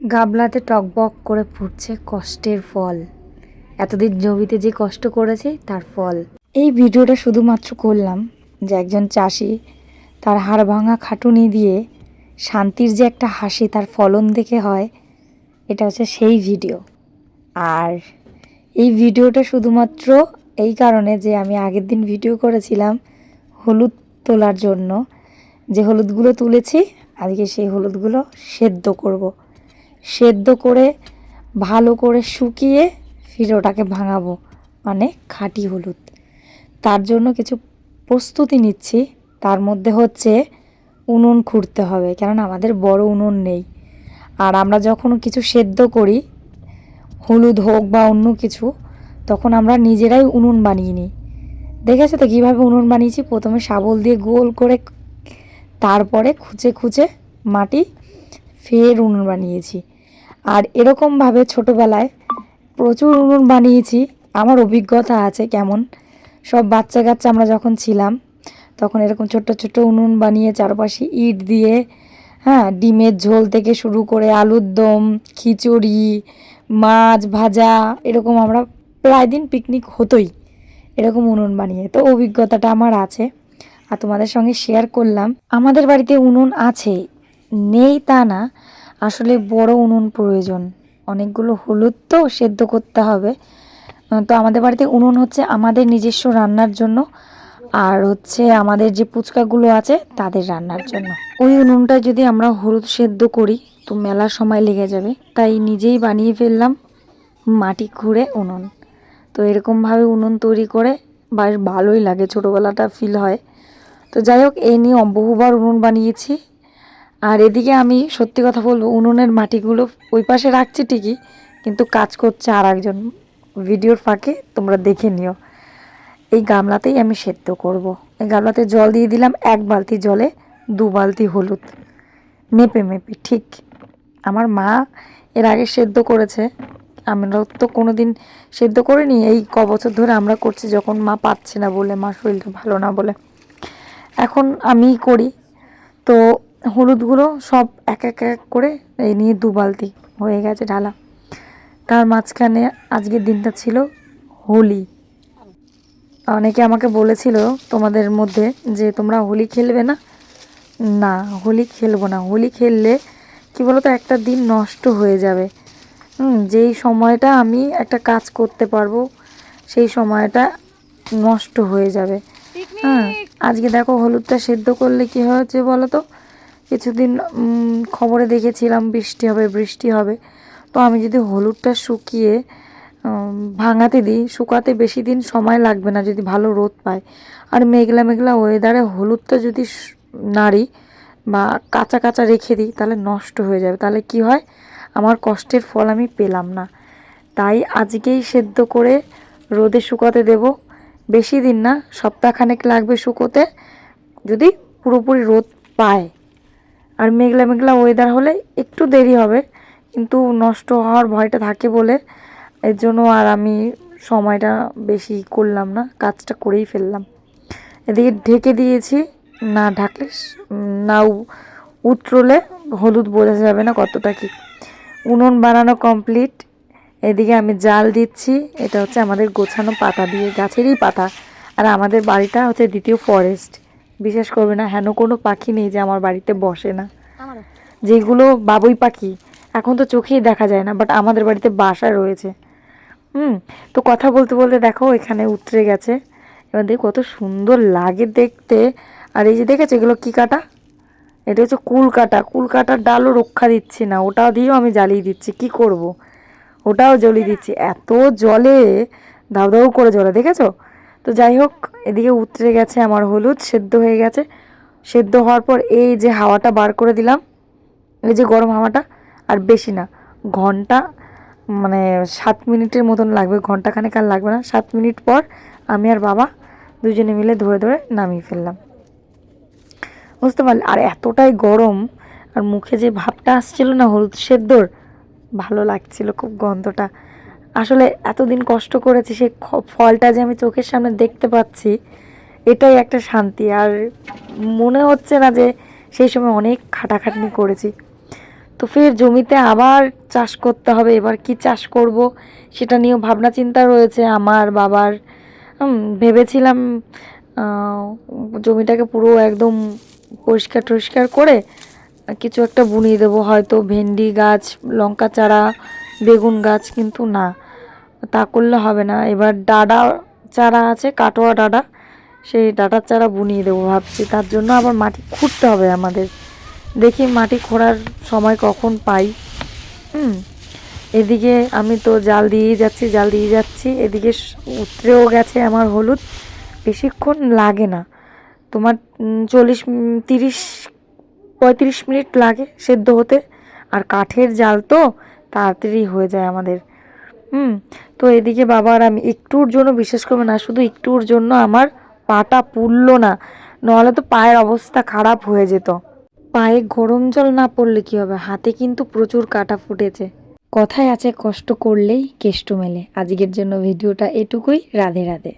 গামলাতে টকবক করে ফুটছে কষ্টের ফল। এতদিন জমিতে যে কষ্ট করেছে তার ফল। এই ভিডিওটা শুধুমাত্র করলাম যে একজন চাষি তার হাড় ভাঙা খাটুনি দিয়ে শান্তির যে একটা হাসি তার ফলন দেখে হয়, এটা হচ্ছে সেই ভিডিও। আর এই ভিডিওটা শুধুমাত্র এই কারণে যে আমি আগের দিন ভিডিও করেছিলাম হলুদ তোলার জন্য। যে হলুদগুলো তুলেছি আজকে সেই হলুদগুলো সেদ্ধ করব। সেদ্ধ করে ভালো করে শুকিয়ে ফির ওটাকে ভাঙাবো, মানে খাঁটি হলুদ। তার জন্য কিছু প্রস্তুতি নিচ্ছি। তার মধ্যে হচ্ছে উনুন খুঁড়তে হবে, কারণ আমাদের বড় উনুন নেই। আর আমরা যখন কিছু সেদ্ধ করি, হলুদ হোক বা অন্য কিছু, তখন আমরা নিজেরাই উনুন বানিয়ে নিই। দেখেছো তো কীভাবে উনুন বানিয়েছি? প্রথমে শাবল দিয়ে গোল করে, তারপরে খুঁচে খুঁচে মাটি, ফের উনুন বানিয়েছি। আর এরকমভাবে ছোটোবেলায় প্রচুর উনুন বানিয়েছি। আমার অভিজ্ঞতা আছে কেমন। সব বাচ্চা কাচ্চা আমরা যখন ছিলাম তখন এরকম ছোট্ট ছোট্ট উনুন বানিয়ে চারপাশে ইট দিয়ে, হ্যাঁ, ডিমের ঝোল থেকে শুরু করে আলুর দম, খিচুড়ি, মাছ ভাজা, এরকম আমরা প্রায় দিন পিকনিক হতোই এরকম উনুন বানিয়ে। তো অভিজ্ঞতাটা আমার আছে আর তোমাদের সঙ্গে শেয়ার করলাম। আমাদের বাড়িতে উনুন আছে, নেই তা না, আসলে বড় উনুন প্রয়োজন। অনেকগুলো হলুদ তো সেদ্ধ করতে হবে। তো আমাদের বাড়িতে উনুন হচ্ছে আমাদের নিজস্ব রান্নার জন্য, আর হচ্ছে আমাদের যে পুচকাগুলো আছে তাদের রান্নার জন্য। ওই উনুনটা যদি আমরা হলুদ সেদ্ধ করি তো মেলা সময় লেগে যাবে, তাই নিজেই বানিয়ে ফেললাম মাটি খুঁড়ে উনুন। তো এরকমভাবে উনুন তৈরি করে বেশ ভালোই লাগে, ছোটোবেলাটা ফিল হয়। তো যাই হোক, এই নিয়ে বহুবার উনুন বানিয়েছি। আর এদিকে আমি সত্যি কথা বলবো, উনুনের মাটিগুলো ওই পাশে রাখছি ঠিকই, কিন্তু কাজ করছে আর একজন। ভিডিওর ফাঁকে তোমরা দেখে নিও। এই গামলাতেই আমি সেদ্ধ করব। এই গামলাতে জল দিয়ে দিলাম, 1 বালতি জলে 2 বালতি হলুদ, মেপে মেপে ঠিক। আমার মা এর আগে সেদ্ধ করেছে, আমরা তো কোনো দিন সেদ্ধ করিনি। এই বছর ধরে আমরা করছি, যখন মা পাচ্ছে না বলে, মা শরীরটা ভালো না বলে। এখন আমিই করি। তো হলুদগুলো সব এক এক এক করে এই নিয়ে 2 বালতি হয়ে গেছে ঢালা। তার মাঝখানে আজকের দিনটা ছিল হোলি। অনেকে আমাকে বলেছিল তোমাদের মধ্যে যে তোমরা হোলি খেলবে না। না, হোলি খেলবো না। হোলি খেললে কী বলো তো, একটা দিন নষ্ট হয়ে যাবে। যেই সময়টা আমি একটা কাজ করতে পারবো সেই সময়টা নষ্ট হয়ে যাবে। হ্যাঁ, আজকে দেখো হলুদটা সেদ্ধ করলে কী হয়েছে বলো তো, কিছুদিন খবরে দেখেছিলাম বৃষ্টি হবে বৃষ্টি হবে। তো আমি যদি হলুদটা শুকিয়ে ভাঙাতে দিই, শুকাতে বেশি দিন সময় লাগবে না যদি ভালো রোদ পায়। আর মেঘলা মেঘলা ওয়েদারে হলুদটা যদি নাড়ি বা কাঁচা কাঁচা রেখে দিই তাহলে নষ্ট হয়ে যাবে। তাহলে কি হয়, আমার কষ্টের ফল আমি পেলাম না। তাই আজকেই সেদ্ধ করে রোদে শুকাতে দেব। বেশি দিন না, সপ্তাহখানেক লাগবে শুকোতে, যদি পুরোপুরি রোদ পায়। আর মেঘলা মেঘলা ওয়েদার হলে একটু দেরি হবে, কিন্তু নষ্ট হওয়ার ভয়টা থাকে বলে এর জন্য আর আমি সময়টা বেশি করলাম না, কাজটা করেই ফেললাম। এদিকে ঢেকে দিয়েছি, না ঢাকলে না উতরোলে হলুদ বোঝা যাবে না কতটা কি। উনুন বানানো কমপ্লিট। এদিকে আমি জাল দিচ্ছি। এটা হচ্ছে আমাদের গোছানো পাতা দিয়ে, গাছেরই পাতা। আর আমাদের বাড়িটা হচ্ছে দ্বিতীয় ফরেস্ট। বিশ্বাস করবে না, হেন কোনো পাখি নেই যে আমার বাড়িতে বসে না। যেগুলো বাবুই পাখি এখন তো চোখেই দেখা যায় না, বাট আমাদের বাড়িতে বাসা রয়েছে। তো কথা বলতে বলতে দেখো এখানে উতরে গেছে। এবার দেখো কত সুন্দর লাগে দেখতে। আর এই যে দেখেছো এগুলো কী কাটা? এটা হচ্ছে কুল কাটা। কুল কাটার ডালও রক্ষা দিচ্ছি না, ওটাও দিয়েও আমি জ্বালিয়ে দিচ্ছি। কি করব, ওটাও জ্বলিয়ে দিচ্ছি। এত জলে দাউ দাউ করে জ্বলে, দেখেছো? তো যাই হোক, এদিকে উতরে গেছে আমার হলুদ, সেদ্ধ হয়ে গেছে। সেদ্ধ হওয়ার পর এই যে হাওয়াটা বার করে দিলাম, এই যে গরম হাওয়াটা, আর বেশি না, ঘন্টা মানে 7 মিনিটের মতন লাগবে, ঘন্টাখানেক আর লাগবে না। 7 মিনিট পর আমি আর বাবা দুজনে মিলে ধরে ধরে নামিয়ে ফেললাম, বুঝতে পারলে? আর এতটাই গরম, আর মুখে যে ভাবটা আসছিল না হলুদ সেদ্ধর, ভালো লাগছিল খুব গন্ধটা। আসলে এতদিন কষ্ট করেছি, সেই ফলটা যে আমি চোখের সামনে দেখতে পাচ্ছি, এটাই একটা শান্তি। আর মনে হচ্ছে না যে সেই সময় অনেক খাটাখাটনি করেছি। তো ফের জমিতে আবার চাষ করতে হবে। এবার কি চাষ করব সেটা নিয়েও ভাবনা চিন্তা রয়েছে আমার বাবার। ভেবেছিলাম জমিটাকে পুরো একদম পরিষ্কার টরিষ্কার করে কিছু একটা বুনিয়ে দেবো, হয়তো ভেন্ডি গাছ, লঙ্কা চারা, বেগুন গাছ। কিন্তু না, তা করলে হবে না। এবার ডাঁটা চারা আছে, কাটোয়া ডাঁটা, সেই ডাঁটার চারা বুনিয়ে দেবো ভাবছি। তার জন্য আবার মাটি খুঁড়তে হবে আমাদের। দেখি মাটি খোঁড়ার সময় কখন পাই। এদিকে আমি তো জাল দিয়েই যাচ্ছি। এদিকে উতরেও গেছে আমার হলুদ, বেশিক্ষণ লাগে না তোমার, 35 মিনিট লাগে সেদ্ধ হতে। আর কাঠের জাল তো তাড়াতাড়ি হয়ে যায় আমাদের। তো এদিকে বাবা আর আমি, একটুর জন্য বিশ্বাস করবে না, শুধু একটুর জন্য আমার পাটা পুড়লো না, নাহলে তো পায়ের অবস্থা খারাপ হয়ে যেত। পায়ে গরম জল না পড়লে কি হবে, হাতে কিন্তু প্রচুর কাটা ফুটেছে। কথায় আছে কষ্ট করলেই কেষ্ট মেলে। আজকের জন্য ভিডিওটা এটুকুই। রাধে রাধে।